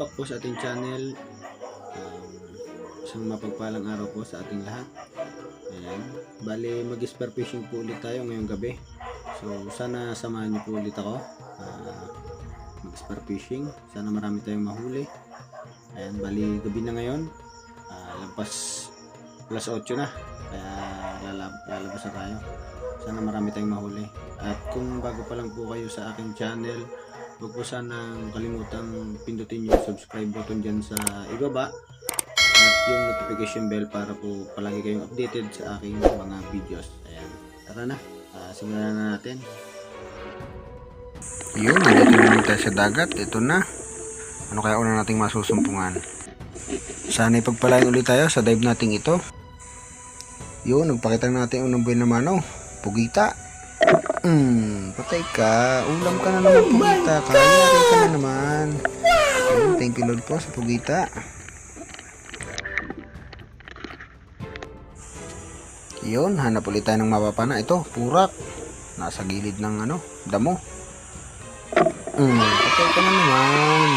back po sa ating channel. Isang mapagpalang araw po sa ating lahat. Ayan. Bali, mag-spear fishing po ulit tayo ngayong gabi. So, sana samahan niyo po ulit ako. Mag-spear fishing. Sana marami tayong mahuli. Ayan, bali, gabi na ngayon. Lampas plus 8 na. Kaya lalabas na tayo. Sana marami tayong mahuli. At kung bago pa lang po kayo sa aking channel, huwag po sanang kalimutang pindutin yung subscribe button dyan sa ibaba at yung notification bell para po palagi kayong updated sa aking mga videos. Ayan, tara na, simulan na natin. Yun, nandito naman tayo sa dagat. Ito na. Ano kaya una nating masusumpungan? Sana ipagpalain ulit tayo sa dive nating ito. Yun, nagpakita natin unang buhay naman, oh. Pugita. Patay ka. Ulam ka na naman, pugita. Kaya ka na naman. Ayun, thank you Lord po sa pugita. Yun, hanap ulit tayo ng mapapana. Ito, purak. Nasa gilid ng damo. Patay ka na naman.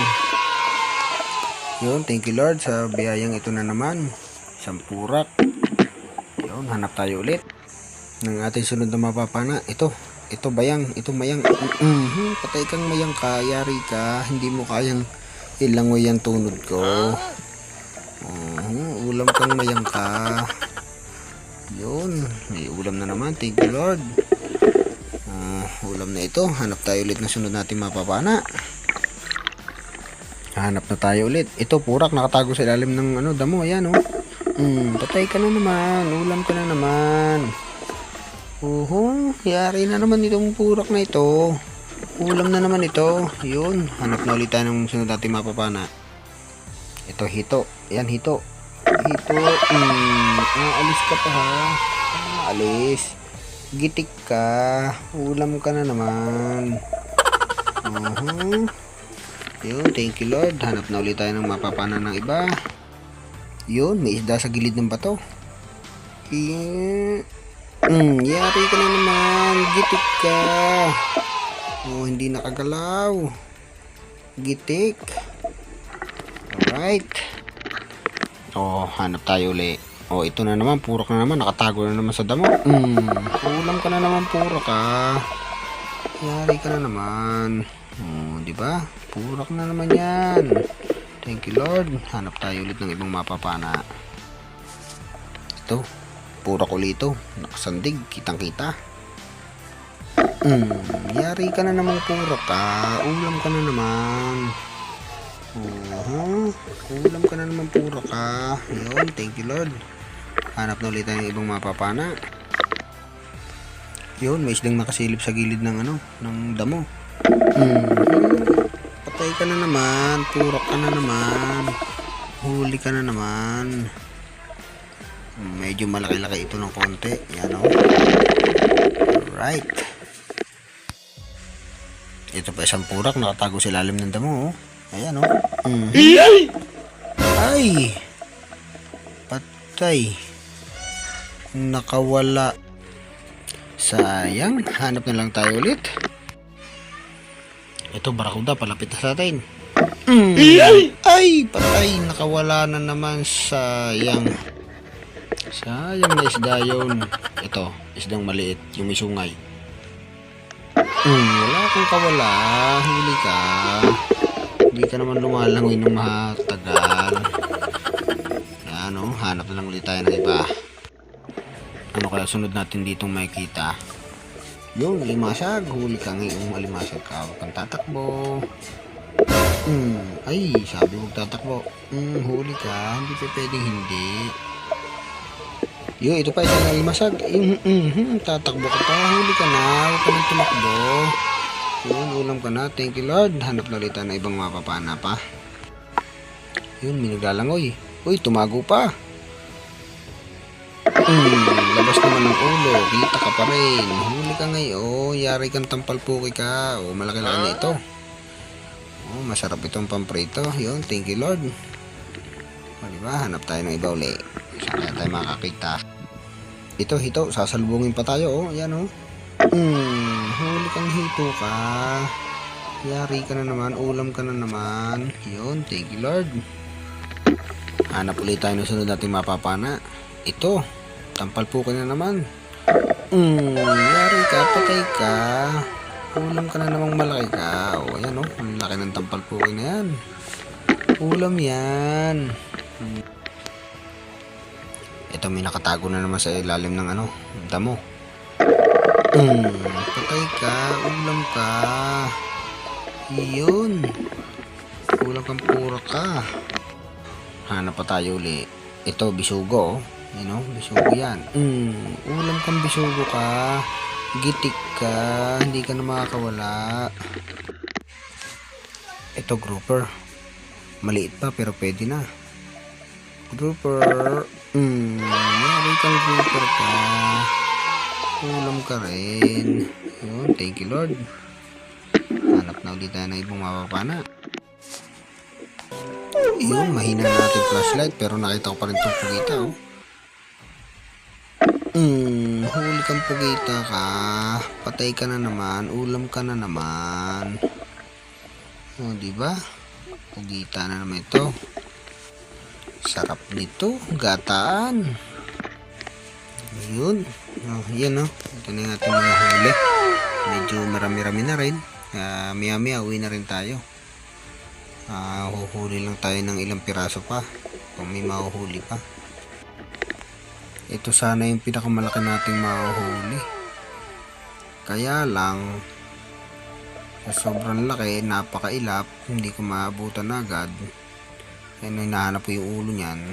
Yun, thank you Lord sa biyayang ito na naman. Isang purak. Yun, hanap tayo ulit ng ating sunod na mapapana. Ito bayang, ito mayang. Patay kang mayang ka, yari ka. Hindi mo kayang ilangoy ang tunod ko. Ulam kang mayang ka. Yun, may ulam na naman. Thank you Lord. Ulam na ito. Hanap tayo ulit ng sunod natin mapapana. Hanap na tayo ulit. Ito, purak, nakatago sa ilalim ng damo. Ayan, oh. Patay ka na naman. Ulam ka na naman. Yari na naman itong purak na ito. Ulam na naman ito. Yun, hanap na ulit tayo ng sunod natin mapapana. Ito, hito. Ayan, hito. Hito. Alis ka pa, ha. Alis. Gitik ka. Ulam ka na naman. Yun, thank you Lord. Hanap na ulit tayo ng mapapana ng iba. Yun, may isda sa gilid ng bato. Yari ka na naman. Gitik ka. Hindi nakagalaw. Gitik. Alright. Hanap tayo ulit. Ito na naman. Purak na naman. Nakatago na naman sa damo. Ulam ka na naman, purak ka. Yari ka na naman. Diba? Purak na naman yan. Thank you Lord. Hanap tayo ulit ng ibang mapapana. Ito. Purak ulit ito. Nakasandig. Kitang kita. Yari ka na naman, purak ka. Ulam ka na naman. Ulam ka na naman, purak ka. Yun. Thank you Lord. Hanap na ulit tayo ng ibang mapapana. Yun. May isdang nakasilip sa gilid ng ng damo. Patay ka na naman, purak ka na naman, huli ka na naman. Medyo malaki-laki ito ng konti. Yan, oh. Alright. Ito pa isang purak, nakatago sa ilalim ng damo, oh. Ayan, oh. Ay! Patay. Nakawala. Sayang, hanap na lang tayo ulit. Ito, barakuda, palapit na sa atin. Ay, patay, nakawala na naman. Sayang. Sayang na isda yun. Ito, isdang maliit, yung may sungay. Wala kang kawala. Huli ka. Hindi ka naman lumalangoy ng matagal. Hanap na lang ulit tayo ng iba. Ano kaya sunod natin ditong makikita? Yung alimasag, huli ka ngayong alimasag ka. Huwag kang tatakbo. Ay, sabi huwag tatakbo. Huli ka, hindi pa pwedeng hindi. Yung ito pa isang alimasag. Tatakbo ka pa, huli ka na. Huwag ka nang tumakbo. Yun, ulam ka na. Thank you Lord. Hanap na ulit na ibang mapapana pa. Yun, may naglalangoy. Uy, tumago pa. Labas naman ng ulo. Kita ka pa rin. Huli ka ngayon. Yari kang tampalpuki ka. Malaki-laki na ito. Masarap itong pamprito. Yun, thank you Lord. Diba? Hanap tayo ng iba uli. Saan kaya tayo makakita? Ito, hito. Sasalubungin pa tayo. Yan, Huli kang hito ka. Yari ka na naman, ulam ka na naman. Yun, thank you Lord. Hanap ulit tayo ng sunod nating mapapana. Ito, tampal po ka na naman. Yari ka, patay ka. Ulam ka na namang malaki ka. O, ayan o, ang laki ng tampal po na yan. Ulam yan. Ito, may nakatago na naman sa ilalim ng damo. Patay ka, ulam ka. Yun. Ulam kang pura ka. Hanap pa tayo uli. Ito, bisugo. Bisugo yan. Ulam kang bisugo ka. Gitik ka. Hindi ka na makakawala. Ito, grouper. Maliit pa pero pwede na. Grouper. Meron kang grouper ka. Ulam ka rin. Yun, thank you Lord. Hanap na ulit tayo ng ibang mapapana. Yun, mahina na natin flashlight pero nakita ko pa rin itong pugita oh. Huli kang pugita ka. Patay ka na naman. Ulam ka na naman. O, diba? Pugita na naman ito. Sarap nito. Gataan. Yun. Yan o. Ito na yung ating mga huli. Medyo marami-rami na rin. Maya-maya uwi na rin tayo. Huhuli lang tayo ng ilang piraso pa. Kung may mahuhuli pa. Ito sana yung pinakamalaki nating mahuhuli. Kaya lang sa sobrang laki, napakailap, hindi ko maabutan agad. Ayan, hinahanap ko yung ulo niyan.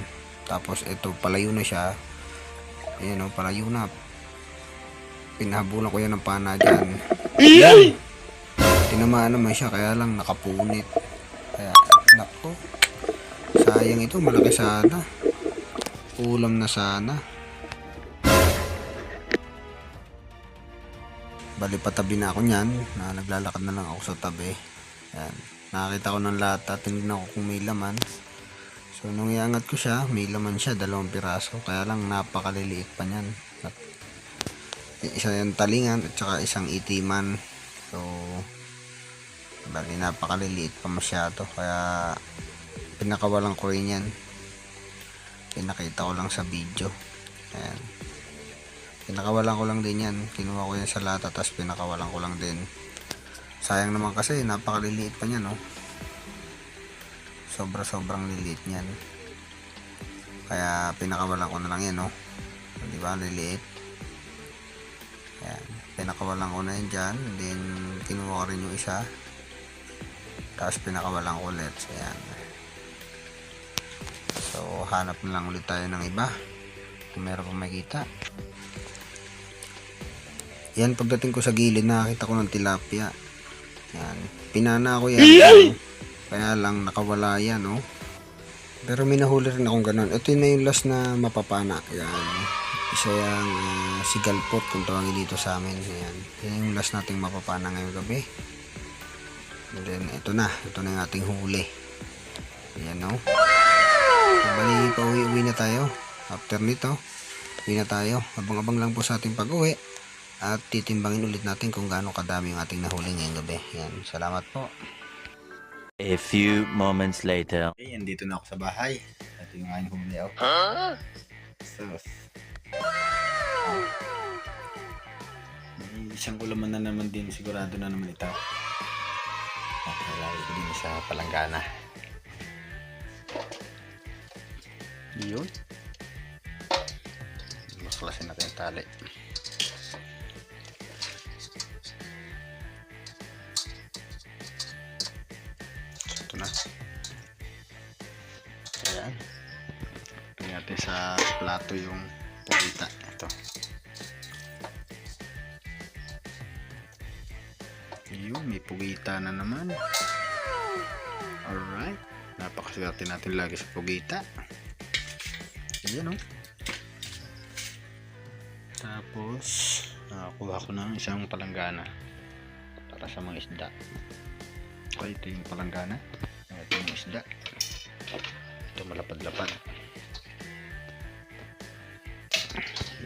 Tapos ito, palayo na siya. Ayan o, palayo na. Pinahabulan ko yan ng pana dyan. Ayan! Tinamaan naman siya, kaya lang nakapunit. Kaya, nako. Sayang ito, malaki sana. Ulam na sana. Bali, patabi na ako niyan. Naglalakad na lang ako sa tabi. Ayan. Nakakita ko ng lata. Tinignan ko kung may laman. So, nung iangat ko siya, may laman siya. 2 piraso. Kaya lang, napakaliliit pa niyan. At isa yung talingan at saka isang itiman. So, bali, napakaliliit pa masyado. Kaya, pinakawalan ko rin yan. Pinakita ko lang sa video. Ayan. Pinakawalan ko lang din yan. Kinuha ko yan sa lata tapos pinakawalan ko lang din. Sayang naman kasi napakaliliit pa niyan, no? Sobrang liliit niyan. Kaya pinakawalan ko na lang yan, no? Di ba? Liliit. Ayan. Pinakawalan ko na yan dyan. Then kinuha ko rin yung isa. Tapos pinakawalan ko ulit. Ayan. So hanap na lang ulit tayo ng iba. Kung meron pang makita. Yan, pagdating ko sa gilid, nakakita ko ng tilapia. Yan. Pinana ko yan. Kaya lang, nakawala yan, oh. Pero may nahuli rin akong ganun. Ito na yung last na mapapana. Yan. Isa yung sigalpot, kung tawagin dito sa amin. Yan. Yan yung last nating mapapana ngayong gabi. And then, ito na. Ito na yung ating huli. Yan, oh. Bali, pauwi-uwi na tayo. After nito, uwi na tayo. Abang-abang lang po sa ating pag-uwi. At titimbangin ulit natin kung gaano kadami yung ating nahuli ngayong gabi. Yan, salamat po. A few moments later. Okay, andito na ako sa bahay. Ito yung aking huli ako. So, may isang ulaman na naman din. Sigurado na naman ito. At nalagay ko din sa palanggana. Yun. Maklasin natin yung tali. Ito na. Ayan. Tingnan natin sa plato yung pugita. Ito. Yun, may pugita na naman. Alright. Napakaswerte natin lagi sa pugita. Ayan o. Tapos, kuha ko ng isang palanggana para sa mga isda. Okay, ito yung palanggana. Ito yung isda. Ito malapad-lapad.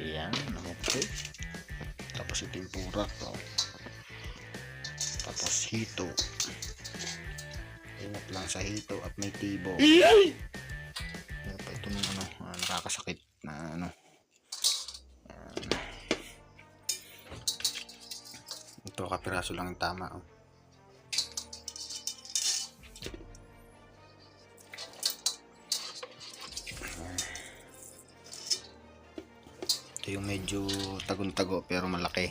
Ayan, okay. Tapos ito yung purak. Oh. Tapos hito. Ingat lang sa hito at may tibo. Ano pa ito nung ano, nakakasakit na ano. Ito kapiraso lang yung tama. Oh. Ito yung medyo tagong-tago pero malaki.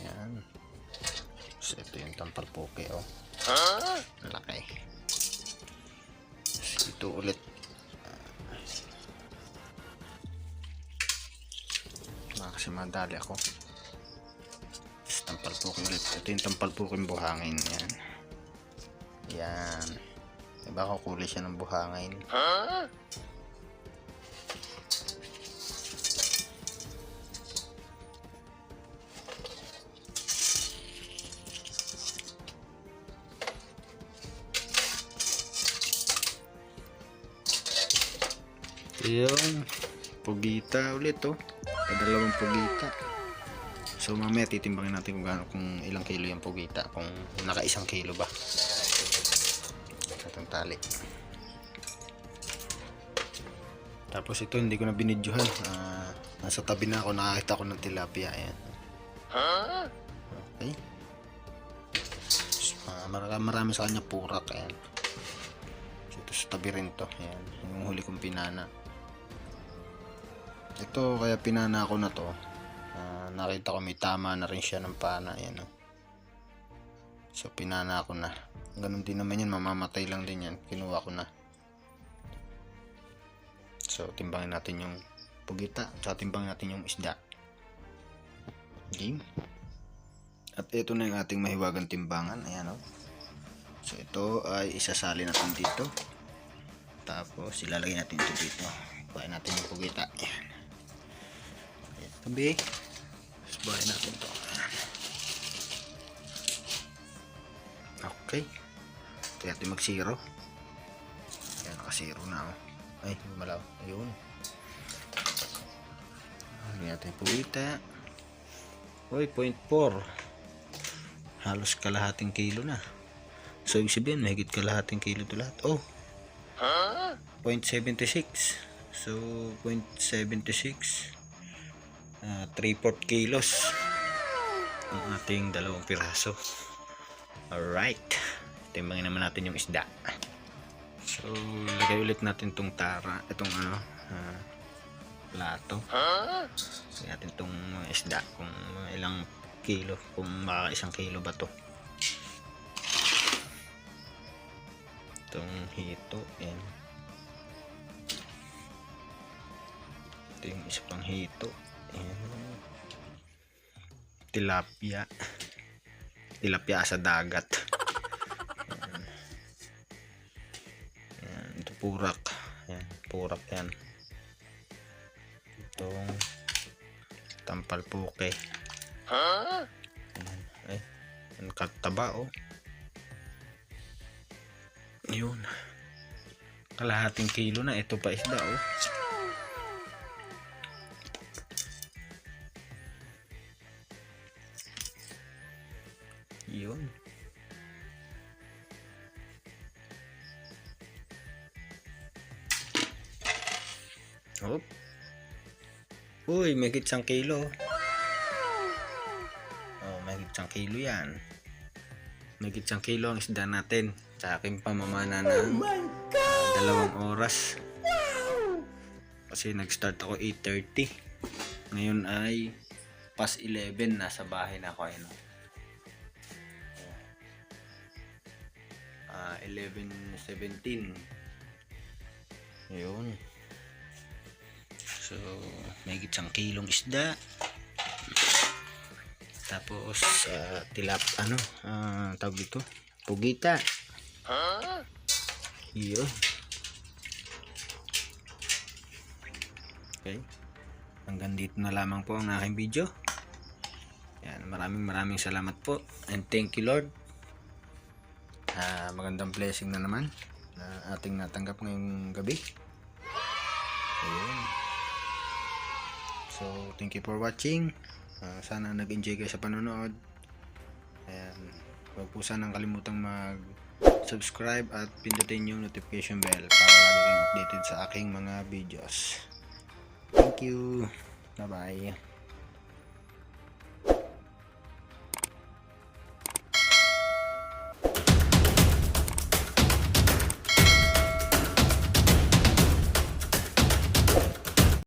Yan. So, ito yung tampalpoke. Oh. Malaki. So, ito ulit. Kasi madali ako. Tampalpoke ulit. Ito yung tampalpoke yung buhangin. Yan. Yan. Diba kukulay siya ng buhangin? Yung pugita ulit oh. Dalawang pugita. So mamaya titimbangin natin kung ilang kilo yung pugita, kung naka 1 kilo ba. Itong tali. Tapos ito hindi ko na binidyohan. Nasa tabi na ako, nakakita ko ng tilapia. Ayan. Okay. Marami sa kanya purak. Ayan. So, ito sa tabi rin to. Ayan. Yung huli kong pinana. Ito kaya pinana ko na to. Nakita ko may tama na rin siya ng pana. Ayan, oh. So pinana ko na. Ganun din naman yan, mamamatay lang din yan. Kinuha ko na. So timbangin natin yung pugita, at timbangin natin yung isda. Okay. At ito na yung ating mahiwagang timbangan. Ayan, oh. So ito ay isasali natin dito. Tapos ilalagay natin ito dito. Kuhain natin yung pugita. Ayan. Tabi. Subahin natin to. Okay. Kaya natin mag 0. Ayan, naka 0 na oh. Ay, malaw. Ayun. Lagyan natin pugita. Uy, 0.4. Halos kalahating kilo na. So, ibig sabihin, mahigit kalahating kilo ito lahat. Oh. 0.76. So, 0.76. 3/4 kilos ang ating dalawang piraso. Alright, timbangin naman natin yung isda. So lagay ulit natin tong tara, itong ano, plato. Lagay natin tong isda kung ilang kilo, kung maka 1 kilo ba to. Itong hito. Yan. Ito yung isa pang hito. Ayan. Tilapia sa dagat. Ayan. Ayan. Ito purak. Ayan. Purak yan. Itong tampalpoke. Ayan. Ay, ang kataba oh. Yun. Kalahating kilo na. Ito pa isda oh. Yun. Hop. Uy, may 1 kilo. Oh, may 1 kilo yan. May 1 kilo ang isda natin. Sa aking pamamana ng 2 oras. Kasi nag-start ako 8:30. Ngayon ay past 11. Nasa bahay na ako. Ayun. 11:17. Ayun. So, may 1 kilong isda. Tapos tawag dito, pugita. Yun. Okay. Hanggang dito na lamang po ang aking video. Yan, maraming salamat po. And thank you Lord. Magandang blessing na naman na ating natanggap ngayong gabi. Ayun. So, thank you for watching. Sana nag-enjoy kayo sa panonood. Ayan. Huwag po sanang kalimutang mag-subscribe at pindutin yung notification bell para lagi kayong updated sa aking mga videos. Thank you. Bye-bye.